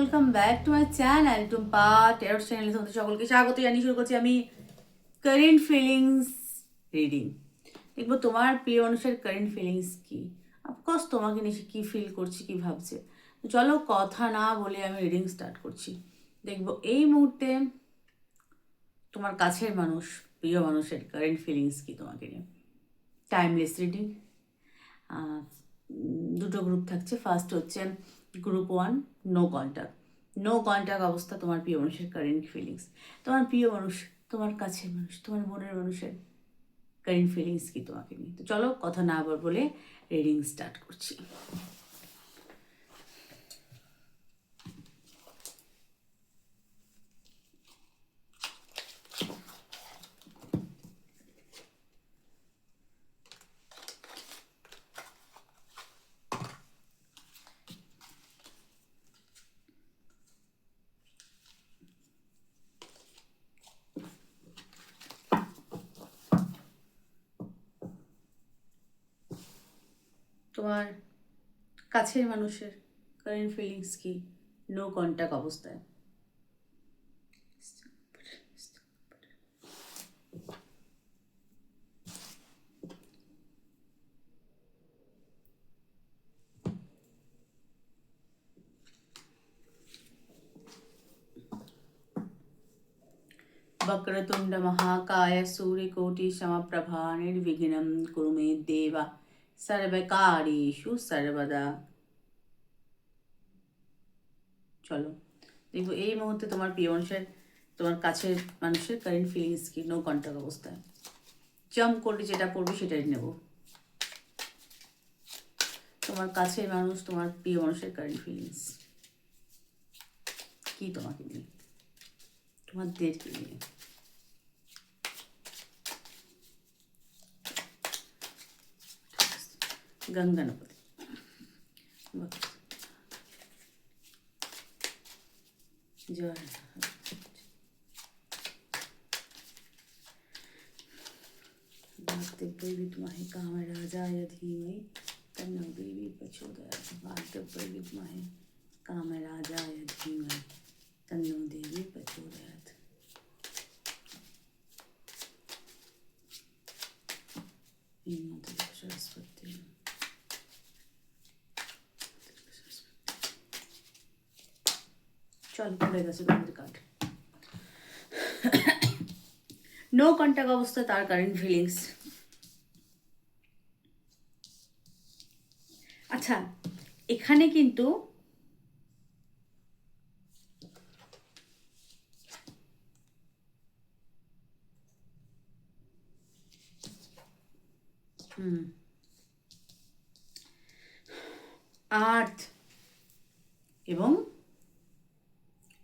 Welcome back to my channel Tumpa terror চ্যানেলে তোমাদের সকলকে স্বাগত জানিয়ে শুরু করছি আমি কারেন্ট ফিলিংস রিডিং। দেখবো তোমার প্রিয় মানুষের কারেন্ট ফিলিংস কি, অফকোর্স তোমাকে নিয়ে সে কী ফিল করছে কী ভাবছে। তো চলো কথা না বলে আমি রিডিং স্টার্ট করছি। দেখবো এই মুহূর্তে তোমার কাছের মানুষ, প্রিয় মানুষের কারেন্ট ফিলিংস কি তোমাকে নিয়ে। Timeless reading. দুটো গ্রুপ থাকছে। ফার্স্ট হচ্ছে group 1, no contact. No contact অবস্থা তোমার প্রিয় মানুষের কারেন্ট ফিলিংস। তোমার প্রিয় মানুষ, তোমার কাছের মানুষ, তোমার মনের মানুষের কারেন্ট ফিলিংস কি তোমাকে নিয়ে। তো চলো কথা না বলে রিডিং স্টার্ট করছি। তোমার কাছের মানুষের কারেন্ট ফিলিংস কি নো কন্ট্যাক্ট অবস্থায়। वक्रतुंड महाकाय सूर्यकोटि समप्रभा निर्विघ्नं कुरु मे देव सर्वकार्येषु सर्वदा। চলো দেখবো এই মুহূর্তে তোমার প্রিয় মানুষের, তোমার কাছের মানুষের কারেন্ট ফিলিংস কি নো কন্ট্যাক্ট অবস্থায়। জাম্প করলে যেটা পড়বে সেটাই নেব। তোমার কাছের মানুষ, তোমার প্রিয় মানুষের কারেন্ট ফিলিংস কি তোমাকে নিয়ে, তোমাদেরকে নিয়ে। গঙ্গানপতি জয় वाग्देव्यै विद्महे कामराजाय धीमहि तन्नो देवी प्रचोदयात्। वाग्देव्यै विद्महे कामराजाय धीमहि तन्नो देवी प्रचोदयात्। सरस्वती চল পড়ে গেছে তোমাদের কার্ড। নো কন্ট্যাক্ট অবস্থা তার কারেন্ট ফিলিংস। আচ্ছা, এখানে কিন্তু আর্থ এবং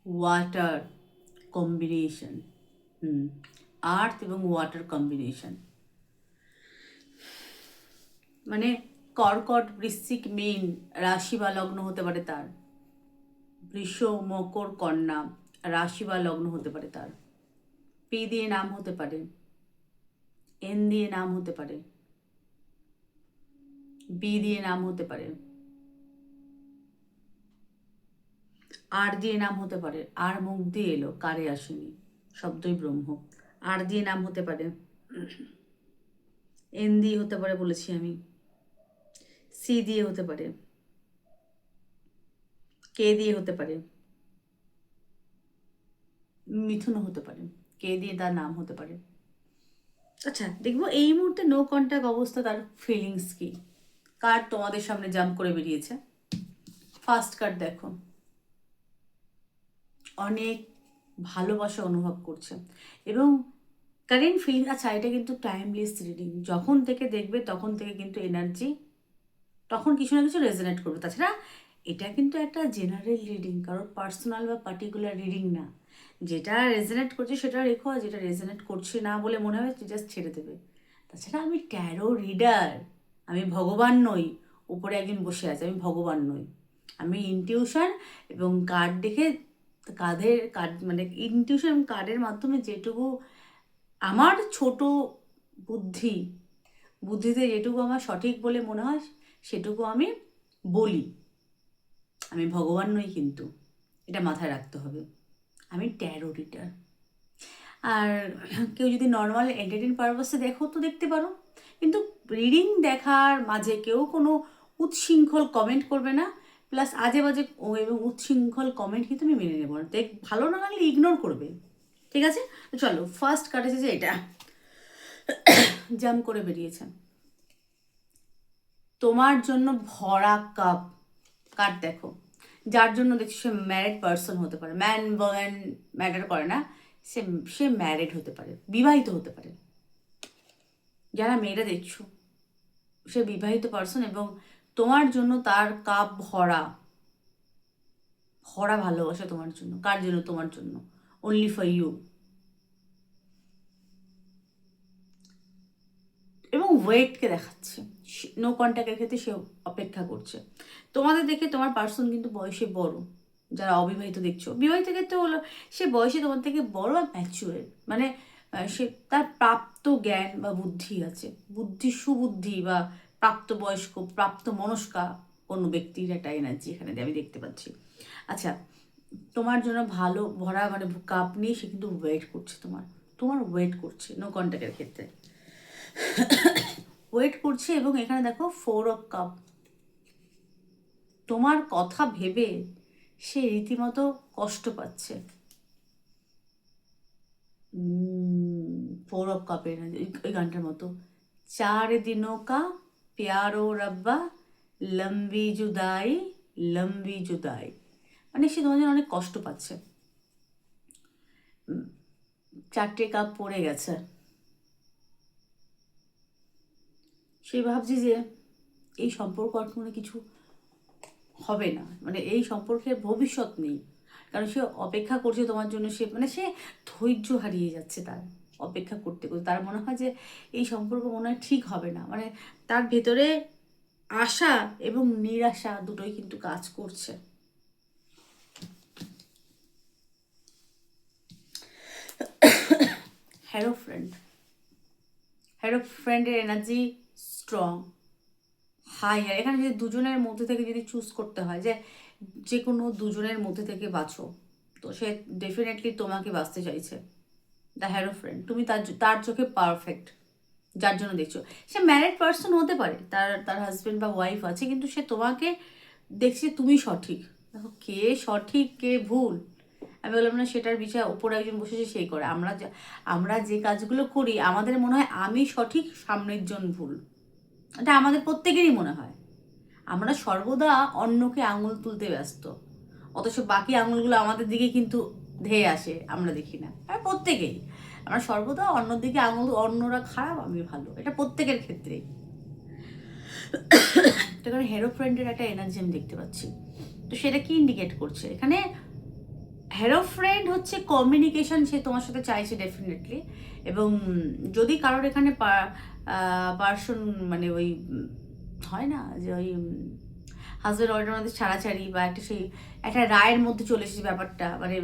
ওয়াটার কম্বিনেশন। আর্থ এবং ওয়াটার কম্বিনেশন মানে কর্কট, বৃশ্চিক, মীন রাশি বা লগ্ন হতে পারে তার। বৃষ, মকর, কন্যা রাশি বা লগ্ন হতে পারে তার। পি দিয়ে নাম হতে পারে, এন দিয়ে নাম হতে পারে, বি দিয়ে নাম হতে পারে, আর দিয়ে নাম হতে পারে। আর মুখ দিয়ে এলো, কারে আসেনি, শব্দই ব্রহ্ম। আর দিয়ে নাম হতে পারে, এন দিয়ে হতে পারে বলেছি আমি, সি দিয়ে হতে পারে, কে দিয়ে হতে পারে, মিথুনও হতে পারে, কে দিয়ে তার নাম হতে পারে। আচ্ছা, দেখবো এই মুহূর্তে নো কন্ট্যাক্ট অবস্থা তার ফিলিংস কি। কার্ড তোমাদের সামনে জাম্প করে বেরিয়েছে। ফার্স্ট কার্ড দেখো, অনেক ভালোবাসা অনুভব করছে এবং কারেন্ট ফিলিং। আচ্ছা, এটা কিন্তু টাইমলেস রিডিং। যখন থেকে দেখবে তখন থেকে কিন্তু এনার্জি তখন কিছু না কিছু রেজোনেট করবে। তাছাড়া এটা কিন্তু একটা জেনারেল রিডিং, কারোর পার্সোনাল বা পার্টিকুলার রিডিং না। যেটা রেজোনেট করছে সেটা রেখো, আর যেটা রেজোনেট করছে না বলে মনে হয় জাস্ট ছেড়ে দেবে। তাছাড়া আমি ট্যারো রিডার, আমি ভগবান নই। উপরে একজন বসে আছে, আমি ভগবান নই। আমি ইনটিউশন এবং কার্ড দেখে কার্ড মানে ইনটিউশন এবং কার্ডের মাধ্যমে যেটুকু আমার ছোট বুদ্ধিতে যেটুকু আমার সঠিক বলে মনে হয় সেটুকু আমি বলি। আমি ভগবান নই কিন্তু, এটা মাথায় রাখতে হবে। আমি ট্যারো রিডার। আর কেউ যদি নর্মাল এন্টারটেন পারপাসে দেখো তো দেখতে পারো, কিন্তু রিডিং দেখার মাঝে কেউ কোনো উচ্ছৃঙ্খল কমেন্ট করবে না, প্লাস আজে বাজে এবং উচ্ছৃঙ্খল কমেন্ট কিন্তু আমি মেনে নেবো না। ভালো না লাগলে ইগনোর করবে, ঠিক আছে? তো চলো, ফার্স্ট কার্ড এসেছে এটা, জাম্প করে বেরিয়েছে। তোমার জন্য ভরা কাপ কার্ড দেখো, যার জন্য দেখছি সে ম্যারিড পার্সন হতে পারে, ম্যান ওম্যান ম্যাটার করে না, সে সে ম্যারিড হতে পারে, বিবাহিত হতে পারে। যারা মেয়েরা দেখছো, সে বিবাহিত পার্সন এবং তোমার জন্য তার কাপ ভরা, ভরা ভালোবাসা তোমার জন্য। কার জন্য? তোমার জন্য, অনলি ফর ইউ। এবং ওয়েটকে দেখাচ্ছে, নো কন্ট্যাক্টের ক্ষেত্রে সে অপেক্ষা করছে। তোমাদের দেখে তোমার পার্সন কিন্তু বয়সে বড়, যারা অবিবাহিত দেখছো। বিবাহিত ক্ষেত্রে হলো সে বয়সে তোমার থেকে বড় আর ম্যাচুয়ার, মানে সে তার প্রাপ্ত জ্ঞান বা বুদ্ধি আছে, সুবুদ্ধি বা প্রাপ্তবয়স্ক প্রাপ্ত মনস্কা কোনো ব্যক্তির একটা এনার্জি এখানে আমি দেখতে পাচ্ছি। আচ্ছা, তোমার জন্য ভালো ভরা মানে কাপ নিয়ে সে কিন্তু ওয়েট করছে, তোমার ওয়েট করছে, নো কন্ট্যাক্টের ক্ষেত্রে ওয়েট করছে। এবং এখানে দেখো 4 অফ কাপ, তোমার কথা ভেবে সে রীতিমতো কষ্ট পাচ্ছে। 4 অফ কাপের ওই গানটার মতো, 4 দিনों का प्यारो रब्बा লম্বি জুদাই, লম্বি জুদাই, মানে সে তোমার জন্য অনেক কষ্ট পাচ্ছে। 4টে কাপ পড়ে গেছে, সে ভাবছি যে এই সম্পর্ক আর কোনো কিছু হবে না, মানে এই সম্পর্কের ভবিষ্যৎ নেই। কারণ সে অপেক্ষা করছে তোমার জন্য, সে ধৈর্য হারিয়ে যাচ্ছে তার অপেক্ষা করতে করতে। তার মনে হয় যে এই সম্পর্ক মনে হয় ঠিক হবে না, মানে তার ভেতরে আশা এবং নিরাশা দুটোই কিন্তু কাজ করছে। হ্যারো ফ্রেন্ডের এনার্জি স্ট্রং, হাই। আর এখানে যদি দুজনের মধ্যে থেকে যদি চুজ করতে হয় যে কোনো দুজনের মধ্যে থেকে বাঁচো, তো সে ডেফিনেটলি তোমাকে বাঁচতে চাইছে। দ্য হ্যারো ফ্রেন্ড, তুমি তার চোখে পারফেক্ট, যার জন্য দেখছো। সে ম্যারিড পার্সন হতে পারে, তার হাজব্যান্ড বা ওয়াইফ আছে, কিন্তু সে তোমাকে দেখছে তুমি সঠিক। দেখো, কে সঠিক কে ভুল আমি বললাম না, সেটার বিচার ওপরে একজন বসেছে সেই করে। আমরা যে কাজগুলো করি আমাদের মনে হয় আমি সঠিক, সামনের জন ভুল, এটা আমাদের প্রত্যেকেরই মনে হয়। আমরা সর্বদা অন্যকে আঙুল তুলতে ব্যস্ত, অথচ বাকি আঙুলগুলো আমাদের দিকে কিন্তু ধেয়ে আসে, আমরা দেখি না। আর প্রত্যেকেই আমরা সর্বদা অন্যদিকে আঙুল, অন্যরা খারাপ আমি ভালো, এটা প্রত্যেকের ক্ষেত্রেই। এটা কারণ হেরো ফ্রেন্ডের একটা এনার্জি আমি দেখতে পাচ্ছি। তো সেটা কি ইন্ডিকেট করছে এখানে? হেরো ফ্রেন্ড হচ্ছে কমিউনিকেশন, সে তোমার সাথে চাইছে ডেফিনেটলি। এবং যদি কারোর এখানে পার্সন মানে ওই হয় না যে ওই হাজব্যান্ড ওয়াইফের মধ্যে ছাড়াছাড়ি বা একটা রায়ের মধ্যে চলে এসেছে ব্যাপারটা, মানে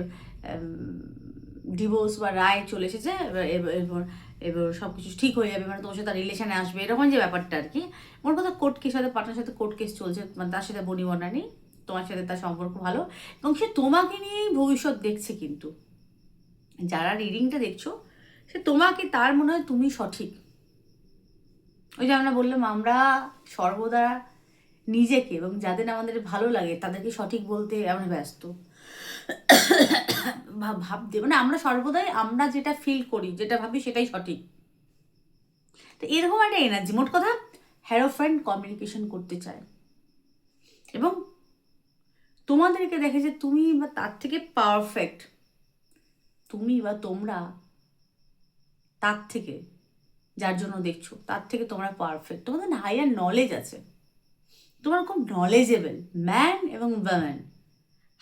ডিভোর্স বা রায় চলে এসেছে, এবার এবার সব কিছু ঠিক হয়ে যাবে, মানে তোমার সাথে রিলেশনে আসবে, এরকম যে ব্যাপারটা আর কি। মোট কথা কোর্ট কেস, সাথে পার্টনার সাথে কোর্ট কেস চলছে, মানে তার সাথে বনিবনা নেই, তোমার সাথে তার সম্পর্ক ভালো এবং সে তোমাকে নিয়েই ভবিষ্যৎ দেখছে। কিন্তু যারা রিডিংটা দেখছো, সে তোমাকে, তার মনে হয় তুমি সঠিক। ওই যে আমরা বললাম, আমরা সর্বদা নিজেকে এবং যাদের আমাদের ভালো লাগে তাদেরকে সঠিক বলতে আমরা ব্যস্ত, ভাবতে, মানে আমরা সর্বদাই আমরা যেটা ফিল করি, যেটা ভাবি সেটাই সঠিক। তো এরকম একটা এনার্জি। মোট কথা, হ্যারো ফ্রেন্ড কমিউনিকেশন করতে চায় এবং তোমাদেরকে দেখে যে তুমি বা তার থেকে পারফেক্ট, তুমি বা তোমরা তার থেকে, যার জন্য দেখছো তার থেকে তোমরা পারফেক্ট, তোমাদের হাইয়ার নলেজ আছে, তোমরা খুব নলেজেবল ম্যান এবং ওম্যান।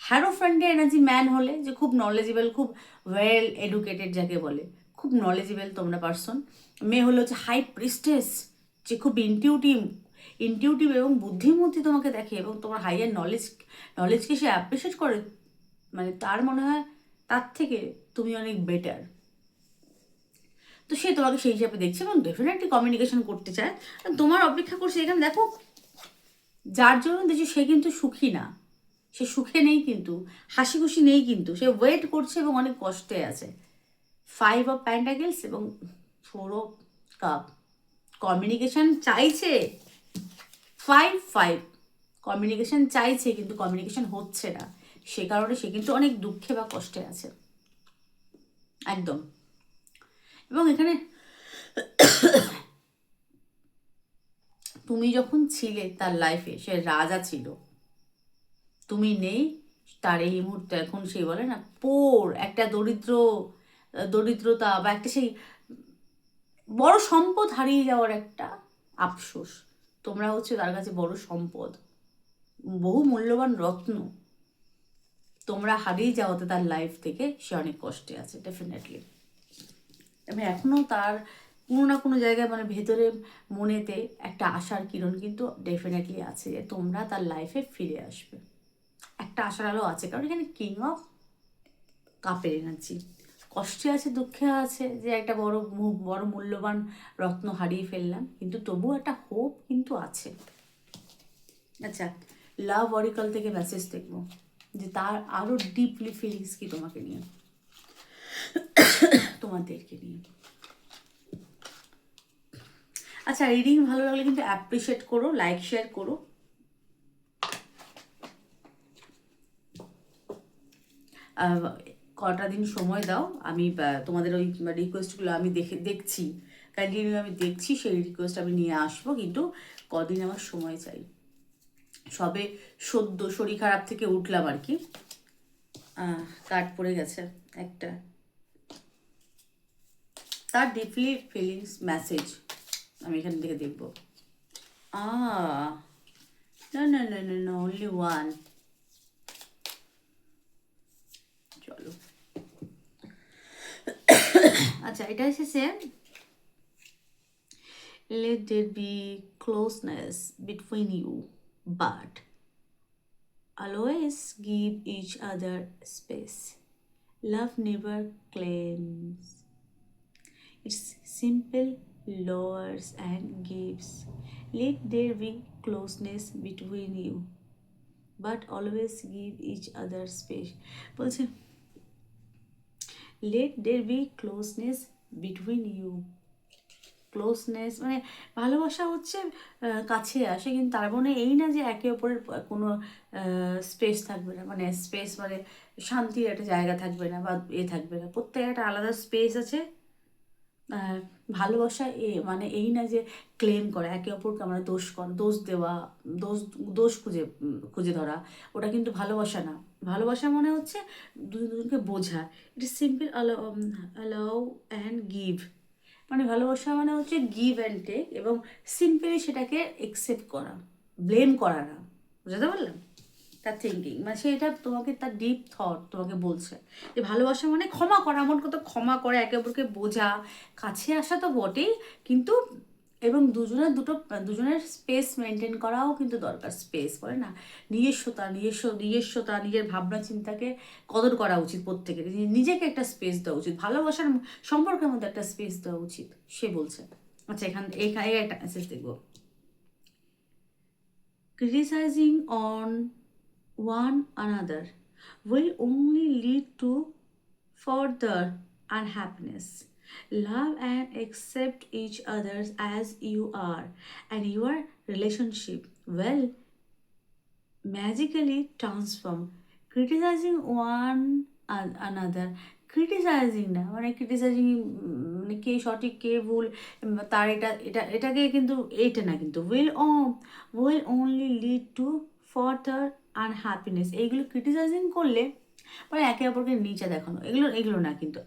হ্যারো ফ্রেন্ডের এনার্জি ম্যান হলে যে খুব নলেজেবল, খুব ওয়েল এডুকেটেড যাকে বলে, খুব নলেজেবল তোমরা পারসন। মেয়ে হলো হচ্ছে হাই প্রিস্টেস, যে খুব ইনটিউটিভ এবং বুদ্ধিমতী তোমাকে দেখে এবং তোমার হাইয়ার নলেজকে সে অ্যাপ্রিসিয়েট করে, মানে তার মনে হয় তার থেকে তুমি অনেক বেটার। তো সে তোমাকে সেই হিসাবে দেখছে এবং ডেফিনেটলি কমিউনিকেশন করতে চায়, তোমার অপেক্ষা করছে। এখানে দেখো, যার জন্য দেখছি সে কিন্তু সুখী না, সে সুখে নেই, কিন্তু হাসি খুশি নেই, কিন্তু সে ওয়েট করছে এবং অনেক কষ্টে আছে। 5 অফ পেন্টাকেলস এবং 4 অফ কাপ। কমিউনিকেশন চাইছে, 5 কমিউনিকেশন চাইছে, কিন্তু কমিউনিকেশন হচ্ছে না। সে কারণে সে কিন্তু অনেক দুঃখে বা কষ্টে আছে একদম। এবং এখানে তুমি যখন ছিলে তার লাইফে, সে রাজা ছিল, তুমি নেই, তার এই মুহূর্তে এখন সে বলে না পোর একটা দরিদ্রতা বা একটা সেই বড় সম্পদ হারিয়ে যাওয়ার একটা আফসোস। তোমরা হচ্ছে তার কাছে বড় সম্পদ, বহু মূল্যবান রত্ন। তোমরা হারিয়ে যাওয়াতে তার লাইফ থেকে সে অনেক কষ্টে আছে ডেফিনেটলি। এবং এখনও তার কোনো না কোনো জায়গায় মানে ভেতরে মনেতে একটা আশার কিরণ কিন্তু ডেফিনেটলি আছে যে তোমরা তার লাইফে ফিরে আসবে। একটা আশার আলো আছে, কারণ এখানে কিং অফ কাপের এনার্জি। কষ্টে আছে, দুঃখে আছে যে একটা বড় মূল্যবান রত্ন হারিয়ে ফেললাম, কিন্তু তবুও একটা হোপ কিন্তু আছে। আচ্ছা, লাভ অরিকল থেকে মেসেজ দেখবো যে তার আরও ডিপলি ফিলিংস কি তোমাকে নিয়ে, তোমাদেরকে নিয়ে। আচ্ছা, রিডিং ভালো লাগলে কিন্তু অ্যাপ্রিসিয়েট করো, লাইক শেয়ার করো। কটা দিন সময় দাও, আমি তোমাদের ওই রিকোয়েস্টগুলো আমি দেখছি, কন্টিনিউ আমি দেখছি, সেই রিকোয়েস্ট আমি নিয়ে আসবো, কিন্তু কদিন আমার সময় চাই। সবে সদ্য শরীর খারাপ থেকে উঠলাম আর কি। কাট পড়ে গেছে একটা, তার ডিপলি ফিলিংস মেসেজ আমি এখান থেকে দেখবো। না, only one. চলো, আচ্ছা, এটা এসেছে let there be closeness between you, but always give each other space. Love never claims. It's simple, lowers and gives. Let there be closeness between you, but always give each other space. বলছে let there be closeness between you. Closeness মানে ভালোবাসা হচ্ছে কাছে আসে, কিন্তু তার মানে এই না যে একে অপরের কোনো স্পেস থাকবে না, মানে স্পেস মানে শান্তির একটা জায়গা থাকবে না বা থাকবে না, প্রত্যেক একটা আলাদা স্পেস আছে। ভালোবাসা মানে এই না যে ক্লেম করা, একে অপরকে আমরা দোষ দেওয়া, দোষ দোষ খুঁজে ধরা, ওটা কিন্তু ভালোবাসা না। ভালোবাসা মনে হচ্ছে দুজনকে বোঝা। It is simple allow and give. মানে ভালোবাসা মানে হচ্ছে গিভ অ্যান্ড টেক, এবং সিম্পলি সেটাকে একসেপ্ট করা, ব্লেম করা না। বুঝতে পারলাম তার থিঙ্কিং, মানে সেটা তোমাকে তার ডিপ থট তোমাকে বলছে যে ভালোবাসা মানে ক্ষমা করা, এমন কত ক্ষমা করে, একে অপরকে বোঝা, কাছে আসা তো বটেই, কিন্তু এবং দুজনের স্পেস মেনটেন করাও কিন্তু দরকার। স্পেস বলে না, নিজস্বতা, নিজের ভাবনা চিন্তাকে কদর করা উচিত প্রত্যেকের, নিজেকে একটা স্পেস দেওয়া উচিত, ভালোবাসার সম্পর্কের মধ্যে একটা স্পেস দেওয়া উচিত, সে বলছে। আচ্ছা, এখানে একটা মেসেজ দেখবো। Criticizing on one another will only lead to further unhappiness. Love and accept each other as you are, and your relationship will magically transform. Criticizing one another, criticising না মানে ক্রিটিসাইজিং মানে কে সঠিক কে ভুল তার এটাকে কিন্তু এইটা না, কিন্তু will only lead to further unhappiness. এইগুলো ক্রিটিসাইজিং করলে মানে একে অপরকে নিচে দেখানো, এগুলো না, কিন্তু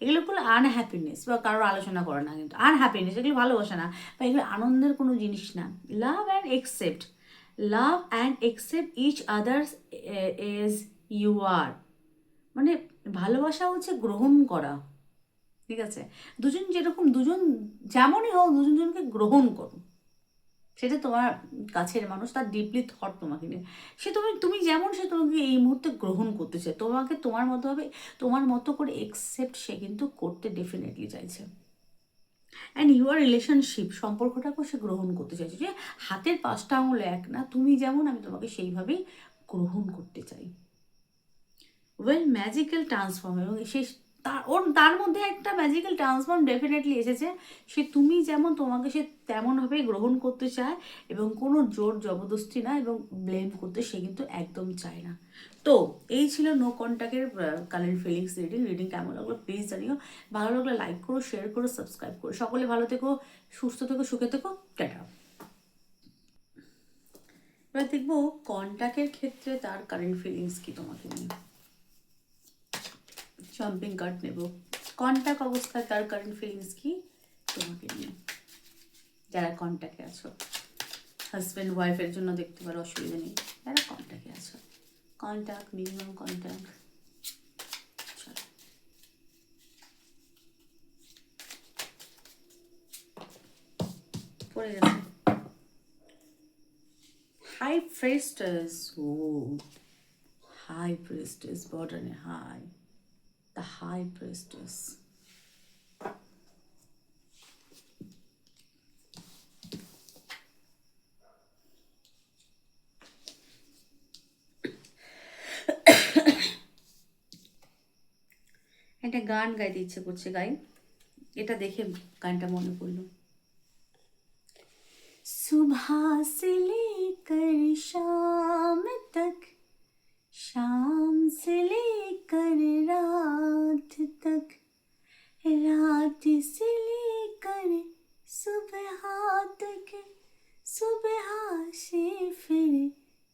এগুলো করলে আনহ্যাপিনেস বা কারোর আলোচনা করে না, কিন্তু আনহ্যাপিনেস এগুলো ভালোবাসা না, বা এগুলো আনন্দের কোনো জিনিস না। Love and accept each others as you are, মানে ভালোবাসা হচ্ছে গ্রহণ করা, ঠিক আছে? দুজন যেমনই হোক, দুজনকে গ্রহণ করো। সেটা তোমার কাছের মানুষ, তার ডিপলি থট তোমাকে নিয়ে, সে তুমি যেমন, সে তোমাকে এই মুহূর্তে গ্রহণ করতে চায়, তোমাকে তোমার মতো করে একসেপ্ট সে কিন্তু করতে ডেফিনেটলি চাইছে। অ্যান্ড ইউর রিলেশনশিপ, সম্পর্কটাকেও সে গ্রহণ করতে চাইছে, যে হাতের 5টা আঙুল এক না, তুমি যেমন আমি তোমাকে সেইভাবেই গ্রহণ করতে চাই। ওয়েল ম্যাজিক্যাল ট্রান্সফর্ম, এবং সে তার মধ্যে একটা ম্যাজিক্যাল ট্রান্সফর্ম ডেফিনেটলি এসেছে। সে তুমি যেমন, তোমাকে সে তেমনভাবেই গ্রহণ করতে চায়, এবং কোনো জোর জবরদস্তি না, এবং ব্লেম করতে সে কিন্তু একদম চায় না। তো এই ছিল নো কন্ট্যাক্টের কারেন্ট ফিলিংস রিডিং কেমন লাগলো প্লিজ জানিও। ভালো লাগলে লাইক করো, শেয়ার করো, সাবস্ক্রাইব করো। সকলে ভালো থেকো, সুস্থ থেকো, সুখে থেকো, টাটা। এবার দেখবো কন্ট্যাক্টের ক্ষেত্রে তার কারেন্ট ফিলিংস কি তোমাকে নিয়ে। জাম্পিং কার্ড নেব। কন্ট্যাক্ট অবস্থায় তার কারেন্ট ফিলিংস কি তোমাকে নিয়ে, যারা কন্ট্যাক্টে আছো। হাজব্যান্ড ওয়াইফের জন্য দেখতে পারো, অসুবিধা নেই। যারা কন্ট্যাক্টে আছো, কন্ট্যাক্ট, মিনিমাম কন্ট্যাক্ট। চলো পড়ে গেছে হাই প্রিস্টেস। ও হাই প্রিস্টেস, বর্ডারে হাই, দ্য হাই প্রিস্টেস। একটা গান গাইতে ইচ্ছে করছে, গাই। এটা দেখে গানটা মনে পড়লো। सुबह से लेकर शाम तक, शाम से लेकर रात तक, रात से लेकर सुबह तक, सुबह से फिर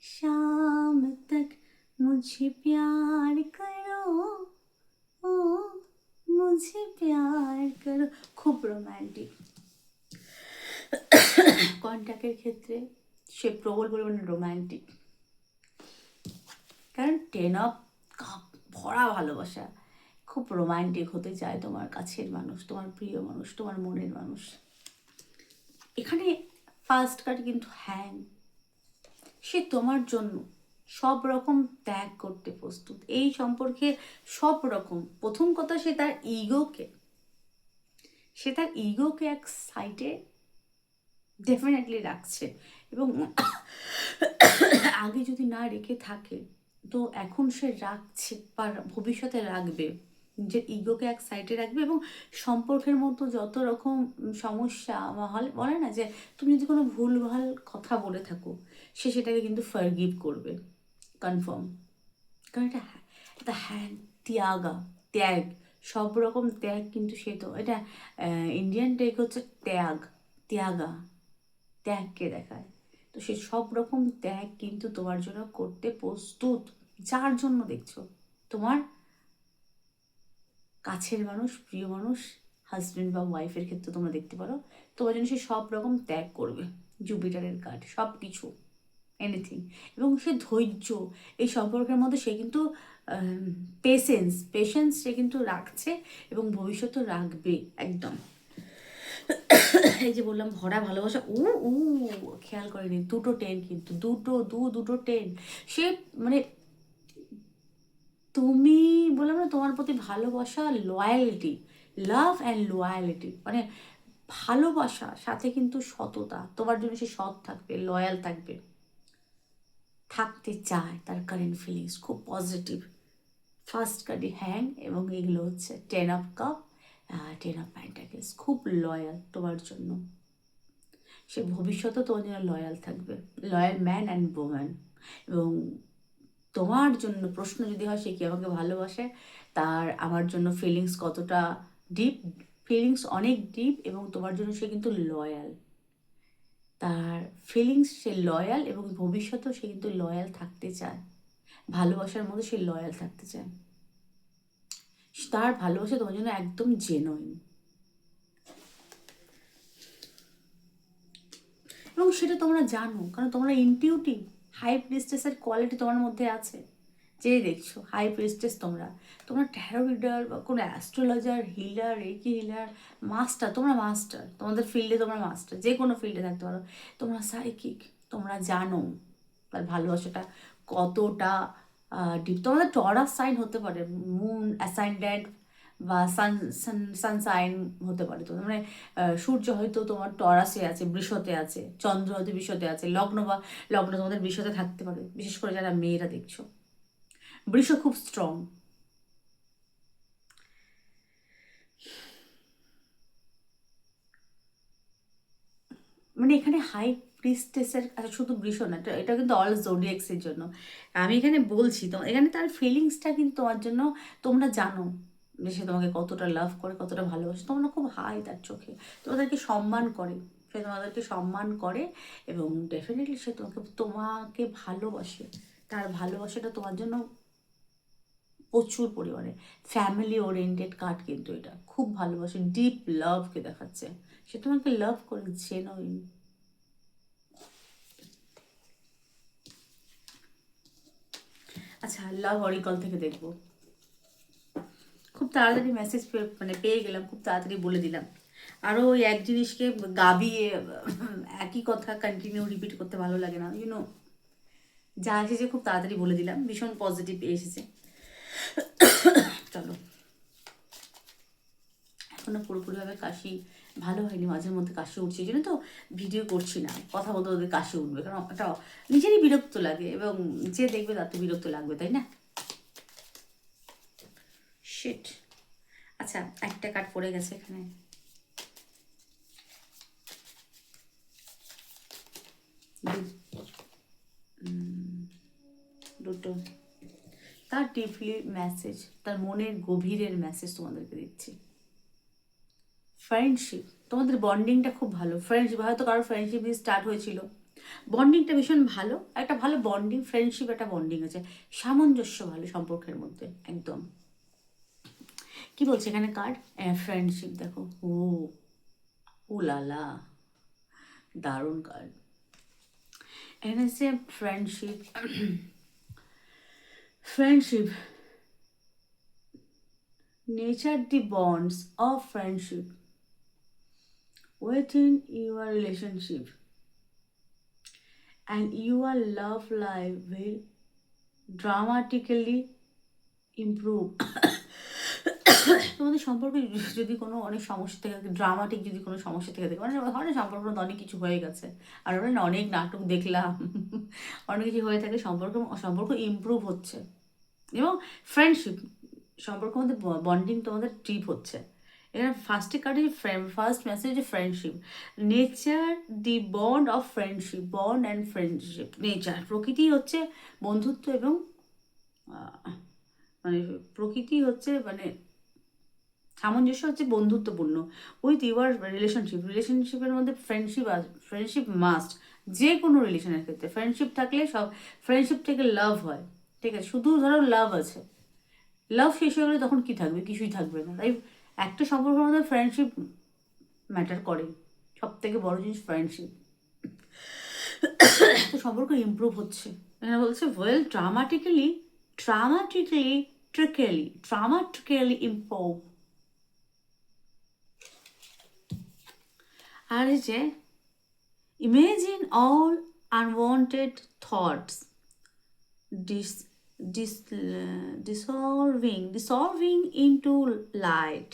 शाम तक, मुझे प्यार करो, ओ मुझे प्यार करो। खूब रोमांटिक। কন্ট্যাক্টের ক্ষেত্রে সে প্রবল পরিমাণে রোম্যান্টিক, কারণ 10 অফ কাপ ভরা ভালোবাসা, খুব রোম্যান্টিক হতে চায় তোমার কাছের মানুষ, তোমার প্রিয় মানুষ, তোমার মনের মানুষ। এখানে ফার্স্ট কার্ড কিন্তু হ্যাং। সে তোমার জন্য সব রকম ত্যাগ করতে প্রস্তুত এই সম্পর্কে, সব রকম। প্রথম কথা, সে তার ইগোকে এক সাইডে ডেফিনেটলি রাখছে, এবং আগে যদি না রেখে থাকে তো এখন সে রাখছে বা ভবিষ্যতে রাখবে। নিজের ইগোকে এক সাইডে রাখবে, এবং সম্পর্কের মতো যত রকম সমস্যা বলে না, যে তুমি যদি কোনো ভুলভাল কথা বলে থাকো, সে সেটাকে কিন্তু ফরগিভ করবে, কনফার্ম। কারণ এটা হ্যাঁ, ত্যাগ, সব রকম ত্যাগ কিন্তু সে তো, এটা ইন্ডিয়ান টেক হচ্ছে ত্যাগকে দেখায়। তো সে সব রকম ত্যাগ কিন্তু তোমার জন্য করতে প্রস্তুত। যার জন্য দেখছো, তোমার কাছের মানুষ, প্রিয় মানুষ, হাজব্যান্ড বা ওয়াইফের ক্ষেত্রে তোমরা দেখতে পারো, তোমার জন্য সে সব রকম ত্যাগ করবে। জুপিটারের কার্ড, সব কিছু, এনিথিং। এবং সে ধৈর্য, এই সম্পর্কের মধ্যে সে কিন্তু পেশেন্স সে কিন্তু রাখছে, এবং ভবিষ্যতেও রাখবে একদম। এই যে বললাম ভরা ভালোবাসা, খেয়াল করেনি, দুটো 10, কিন্তু দুটো 10। সে মানে তুমি বললাম না, তোমার প্রতি ভালোবাসা, লয়ালিটি, লাভ অ্যান্ড লয়ালিটি, মানে ভালোবাসা সাথে কিন্তু সততা। তোমার জন্য সে সৎ থাকবে, লয়াল থাকবে, থাকতে চায়। তার কারেন্ট ফিলিংস খুব পজিটিভ। ফার্স্ট কার্ডে হ্যাং, এবং এগুলো হচ্ছে 10 অফ কাপ, 10 অফ পেন্টাকেলস। খুব লয়াল তোমার জন্য, সে ভবিষ্যতেও তোমার জন্য লয়াল থাকবে, লয়াল ম্যান অ্যান্ড ওম্যান। এবং তোমার জন্য প্রশ্ন যদি হয় সে কি আমাকে ভালোবাসে, তার আমার জন্য ফিলিংস কতটা ডিপ, ফিলিংস অনেক ডিপ, এবং তোমার জন্য সে কিন্তু লয়াল। তার ফিলিংস, সে লয়াল, এবং ভবিষ্যতেও সে কিন্তু লয়াল থাকতে চায়। ভালোবাসার মধ্যে সে লয়াল থাকতে চায়। তার ভালোবাসা তোমার জন্য একদম জেনুইন, এবং সেটা তোমরা জানো, কারণ তোমরা ইনটিউটিভ। হাই প্রিস্টেসের কোয়ালিটি তোমার মধ্যে আছে, যে দেখছো হাই প্রিস্টেস। তোমরা ট্যারো রিডার বা কোনো অ্যাস্ট্রোলজার, হিলার, রেকি হিলার, তোমরা মাস্টার, তোমাদের ফিল্ডে তোমরা মাস্টার, যে কোনো ফিল্ডে থাকতে পারো। তোমরা সাইকিক, তোমরা জানো তার ভালোবাসাটা কতটা ডিপ। তোমাদের টরাস সাইন হতে পারে, মুন অ্যাসাইন্ডেন্ট বা সানসাইন হতে পারে। তো মানে সূর্য হয়তো তোমার টরাসে আছে, বৃষতে আছে, চন্দ্র হয়তো বৃষতে আছে, লগ্ন তোমাদের বৃষতে থাকতে পারে, বিশেষ করে যারা মেয়েরা দেখছো। বৃষ খুব স্ট্রং। মানে এখানে হাই প্রিস্টেসের, আচ্ছা শুধু বৃষ না, এটা কিন্তু অল জোডিয়াক্সের জন্য আমি এখানে বলছি। তো এখানে তার ফিলিংসটা কিন্তু তোমার জন্য, তোমরা জানো যে সে তোমাকে কতটা লাভ করে, কতটা ভালোবাসে, তোমরা খুব হাই তার চোখে, তোমাদেরকে সম্মান করে, সে তোমাদেরকে সম্মান করে এবং ডেফিনেটলি সে তোমাকে ভালোবাসে। তার ভালোবাসাটা তোমার জন্য প্রচুর পরিমাণে ফ্যামিলি ওরিয়েন্টেড কার্ড, কিন্তু এটা খুব ভালোবাসে, ডিপ লাভকে দেখাচ্ছে, সে তোমাকে লাভ করে জেনুইন। আচ্ছা, লাভ অরিকল থেকে দেখবো। খুব তাড়াতাড়ি মেসেজ মানে পেয়ে গেলাম, খুব তাড়াতাড়ি বলে দিলাম। আরও ওই এক জিনিসকে গাবিয়ে একই কথা কন্টিনিউ রিপিট করতে ভালো লাগে না, ইউনো। যা এসেছে খুব তাড়াতাড়ি বলে দিলাম, ভীষণ পজিটিভ এসেছে। চলো, এখনো পুরোপুরিভাবে কাশি ভালো হয়নি, মাঝে মধ্যে কাশি উঠছে, এই জন্য তো ভিডিও করছি না, কথা বলতে বলতে কাশি উঠবে, কারণ এটা নিজেরই বিরক্ত লাগে এবং যে দেখবে তার তো বিরক্ত লাগবে, তাই না? শিট। আচ্ছা, একটা কার্ড পড়ে গেছে এখানে। দুটো, তার ডিপলি মেসেজ, তার মনের গভীরের মেসেজ তোমাদেরকে দিচ্ছি। ফ্রেন্ডশিপ, তোমাদের বন্ডিংটা খুব ভালো। ফ্রেন্ডশিপ হয়তো কারো ফ্রেন্ডশিপ দিয়ে স্টার্ট হয়েছিল, বন্ডিংটা ভীষণ ভালো, একটা ভালো বন্ডিং, ফ্রেন্ডশিপ একটা বন্ডিং আছে, সামঞ্জস্য ভালো সম্পর্কের মধ্যে একদম। কি বলছে এখানে কার্ড? ফ্রেন্ডশিপ, দেখো, ও লালা, দারুণ কার্ড। এখানে হচ্ছে friendship. Friendship, nature the bonds of friendship within your relationship and your love life will dramatically improve. তোমাদের সম্পর্কে যদি কোনো অনেক সমস্যা থেকে থাকে, ড্রামাটিক যদি কোনো সমস্যা থেকে থাকে, মানে হয় না সম্পর্ক অনেক কিছু হয়ে গেছে, আর আমরা না অনেক নাটক দেখলাম, অনেক কিছু হয়ে থাকে, সম্পর্ক ইমপ্রুভ হচ্ছে এবং ফ্রেন্ডশিপ সম্পর্কের মধ্যে বন্ডিং তোমাদের ট্রিপ হচ্ছে। এখানে ফার্স্টে কার্ডে first message friendship, nature the bond of friendship, bond and friendship, nature প্রকৃতি হচ্ছে বন্ধুত্ব এবং মানে প্রকৃতি হচ্ছে মানে সামঞ্জস্য হচ্ছে বন্ধুত্বপূর্ণ উইথ ইউর রিলেশনশিপের মধ্যে ফ্রেন্ডশিপ মাস্ট, যে কোনো রিলেশনের ক্ষেত্রে ফ্রেন্ডশিপ থাকলে সব, ফ্রেন্ডশিপ থেকে লাভ হয়, ঠিক আছে? শুধু ধরো লাভ আছে, লাভ শেষ হয়ে গেলে তখন কি থাকবে? কিছুই থাকবে না। তাই একটা সম্পর্কের মধ্যে ফ্রেন্ডশিপ ম্যাটার করে, সব থেকে বড় জিনিস ফ্রেন্ডশিপ। তো সম্পর্ক ইমপ্রুভ হচ্ছে, এখানে বলছে ওয়েল ট্রামাটিক্যালি ইমপ্রুভ। আর এই যে imagine all unwanted thoughts dissolving into light,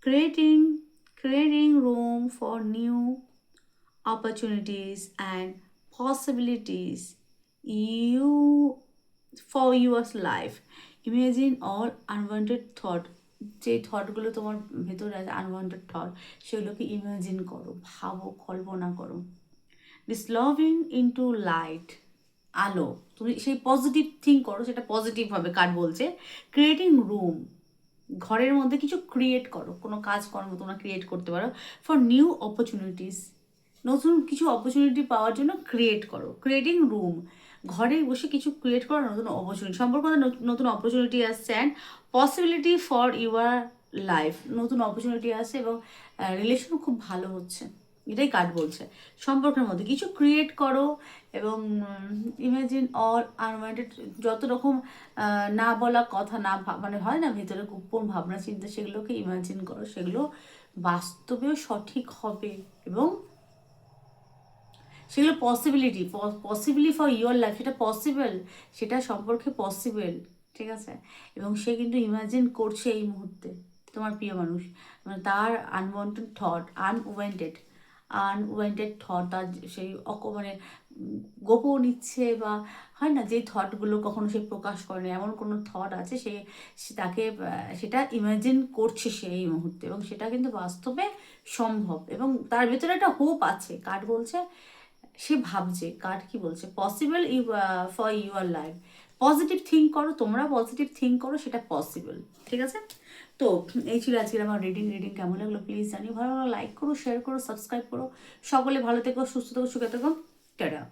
creating room for new opportunities and possibilities you for your life. Imagine all unwanted thought, যে থটগুলো তোমার ভেতরে আছে আনওয়ান্টেড থট, সেগুলোকে ইমাজিন করো, ভাবো, কল্পনা করো। ডিসলভিং ইনটু লাইট, আলো, তুমি সেই পজিটিভ থিঙ্ক করো, সেটা পজিটিভ হবে। কার্ড বলছে ক্রিয়েটিং রুম, ঘরের মধ্যে কিছু ক্রিয়েট করো, কোনো কাজকর্ম তোমরা ক্রিয়েট করতে পারো ফর নিউ অপরচুনিটিস, নতুন কিছু অপরচুনিটি পাওয়ার জন্য ক্রিয়েট করো। ক্রিয়েটিং রুম, ঘরে বসে কিছু ক্রিয়েট করো, নতুন অপরচুনিটি, সম্পর্ক নতুন অপরচুনিটি আসছে and possibility for your life, নতুন অপরচুনিটি আসছে এবং রিলেশন খুব ভালো হচ্ছে, এটাই কার্ড বলছে। সম্পর্কের মধ্যে কিছু ক্রিয়েট করো এবং ইমাজিন অল আনওয়ান্টেড, যত রকম না বলা কথা, না মানে হয় না ভেতরে গোপন ভাবনা চিন্তা, সেগুলোকে ইমাজিন করো, সেগুলো বাস্তবেও সঠিক হবে এবং সেগুলো পসিবিলিটি ফর ইউর লাইফ, সেটা পসিবল, সেটা সম্পর্কে পসিবল, ঠিক আছে? এবং সে কিন্তু ইমাজিন করছে এই মুহূর্তে তোমার প্রিয় মানুষ, মানে তার আনওয়ান্টেড থট, আনওয়ান্টেড থট, তার সেই মানে গোপন ইচ্ছে বা হয় না যে থটগুলো কখনো সে প্রকাশ করে না, এমন কোনো থট আছে সে তাকে সেটা ইমাজিন করছে সে এই মুহূর্তে, এবং সেটা কিন্তু বাস্তবে সম্ভব, এবং তার ভেতরে একটা হোপ আছে। কার্ড বলছে সে ভাবছে, কার্ড কি বলছে, possible you for your life. Positive think করো, তোমরা পজিটিভ থিঙ্ক করো, সেটা পসিবল। ঠিক আছে? তো এই ছিল আজকের আমার রিডিং কেমন লাগলো প্লিজ জানিও। ভালো লাগলো লাইক করো, শেয়ার করো, সাবস্ক্রাইব করো। সকলে ভালো থেকো, সুস্থ থেকো, সুখে থেকো। টাটা।